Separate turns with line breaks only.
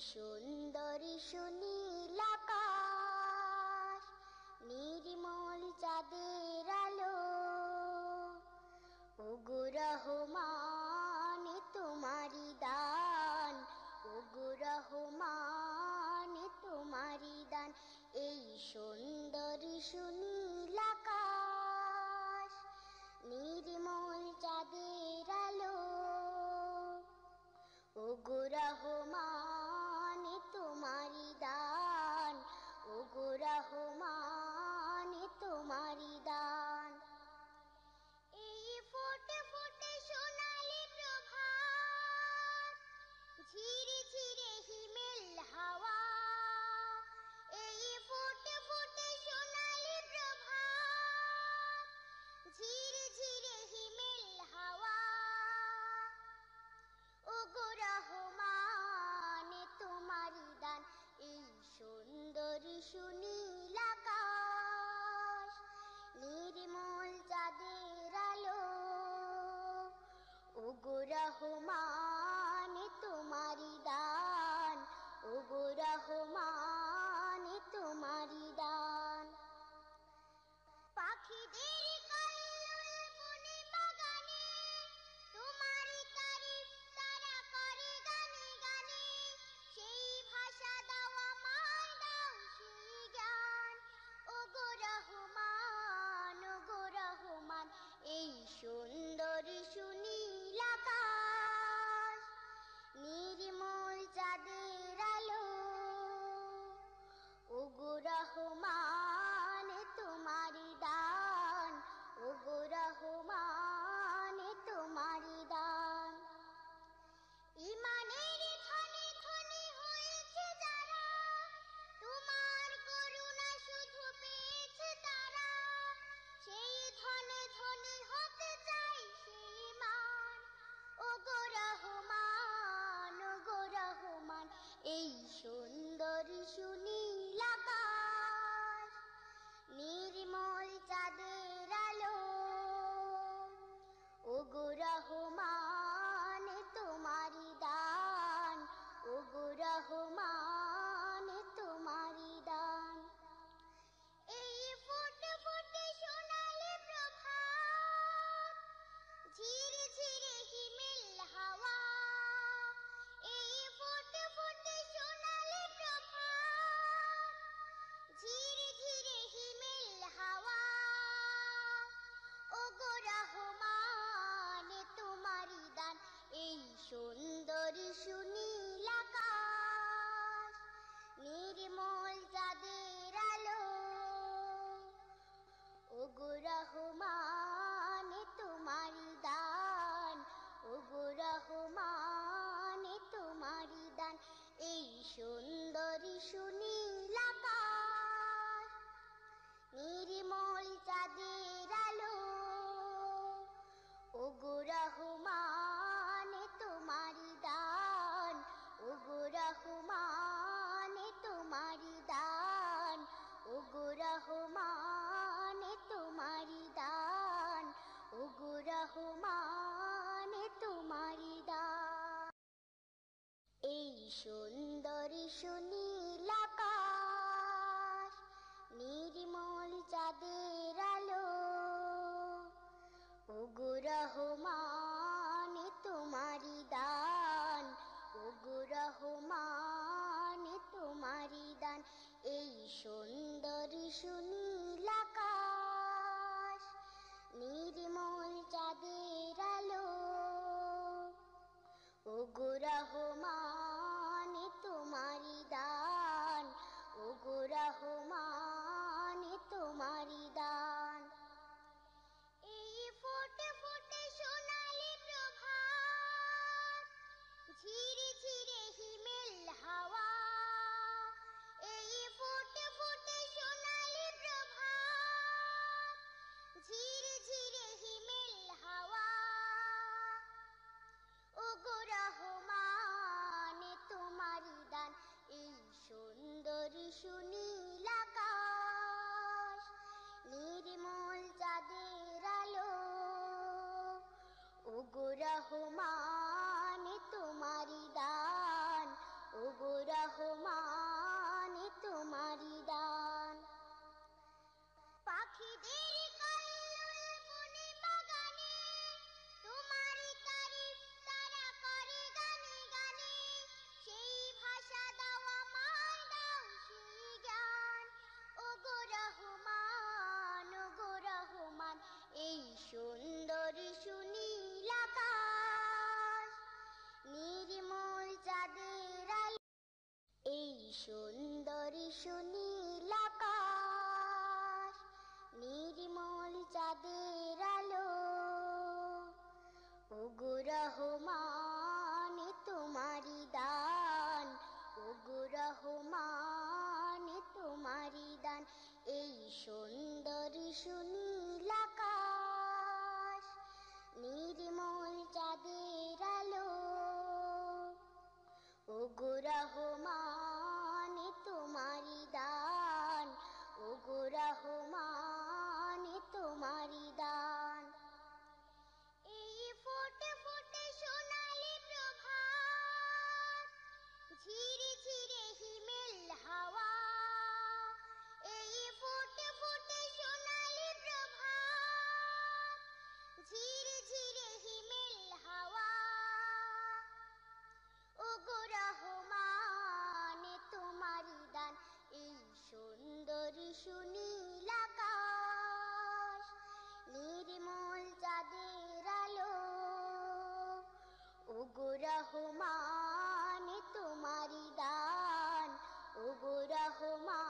সুন্দর সুনীল আকাশ, নির্মল চাঁদের আলো, ওগো রহমান তোমারি দান, ওগো রহমান তোমারি দান। এই সুন্দর সুনীল আকাশ, নির্মল চাঁদের আলো, ওগো রহমান তোমারি দান, ওগো রহমান তোমারি দান। এই ফোটে ফোটে সোনালি প্রভাত, ঝিরে ঝিরে হিমেল হাওয়া, এই ফোটে ফোটে সোনালি প্রভাত, ঝিরে ঝিরে হিমেল হাওয়া, ওগো রহমান তোমারি দান। এই সুন্দর সুনীল আকাশ, নির্মল চাঁদের আলো, ওগো রহমান তোমারি দান, ওগো রহমান তোমারি দান। পাখিদের কল্লোল বনে বাগানে, তোমারি তারিফ তারা করে গানে গানে, সেই ভাষা দাও আমায়, দাও সেই জ্ঞান, ওগো রহমান, ওগো রহমান। এই সুন্দর সুনীল আকাশ, নির্মল চাঁদের আলো, ওগো রহমান তোমারি দান, ওগো রহমান তোমারি দান। ইমানের ধনে ধনে হয়েছে যারা, তোমার করুণা শুধু পেয়েছে তারা, সেই ধনে ধনে হতে চাই সেই মান, ওগো রহমান, ওগো রহমান। এই সুন্দর সুনীল আকাশ, নির্মল চাঁদের আলো, ওগো রহমান তোমারি দান, ওগো রহমান তোমারি দান। এই ফোটে ফোটে সোনালি প্রভাত, ঝিরে ঝিরে হিমেল হাওয়া, এই ফোটে ফোটে সোনালি প্রভাত, ঝিরে ঝিরে হিমেল হাওয়া, ওগো রহমান তোমারি দান। এই সুন্দর সুনীল আকাশ, নির্মল চাঁদের আলো, ওগো রহমান তোমারি দান, ওগো রহমান তোমারি দান। এই সুন্দর সুনীল আকাশ, নির্মল চাঁদের আলো, ওগো রহমান তোমারি দান, ওগো রহমান তোমারি দান, ওগো রহমান তোমারি দান, ওগো রহমান তোমারি দান। এই সুন্দর সুনীল আকাশ, নির্মল চাঁদের আলো, ওগো রহমান তোমারি দান, ওগো রহমান তোমারি দান। এই সুন্দর সুনীল আকাশ, নির্মল চাঁদের আলো, ওগো রহমান তোমারি দান, ওগো রহমান তোমারি দান। এই ফোটে ফোটে সোনালি প্রভাত, ঝিরে ঝিরে হিমেল হাওয়া, এই ফোটে ফোটে সোনালি প্রভাত, ঝিরে ঝিরে হিমেল হাওয়া, ওগো রহমান তোমারি দান। এই সুন্দর সুনীল আকাশ, নির্মল চাঁদের আলো, ওগো রহমান তোমারি দান, ওগো সুন্দরী সুনীল আকাশ, নির্মল চাঁদের আলো, ওগো রহমান তোমারি দান, ওগো রহমান তোমারি দান। এই সুন্দরী সুনীল আকাশ, নির্মল চাঁদের আলো, ওগো রহমান তোমারি দান, ওগো রহমান তোমারি দান। এই ফোটে ফোটে সোনালি প্রভাত, ঝিরে ঝিরে হিমেল হাওয়া, এই ফোটে ফোটে সোনালি প্রভাত, ঝিরে ঝিরে হিমেল হাওয়া, ওগো রহমান তোমারি দান। এই সুন্দরী সুনীল আকাশ, নির্মল চাঁদের আলো, ওগো রহমান তোমারি দান, ওগো রহমান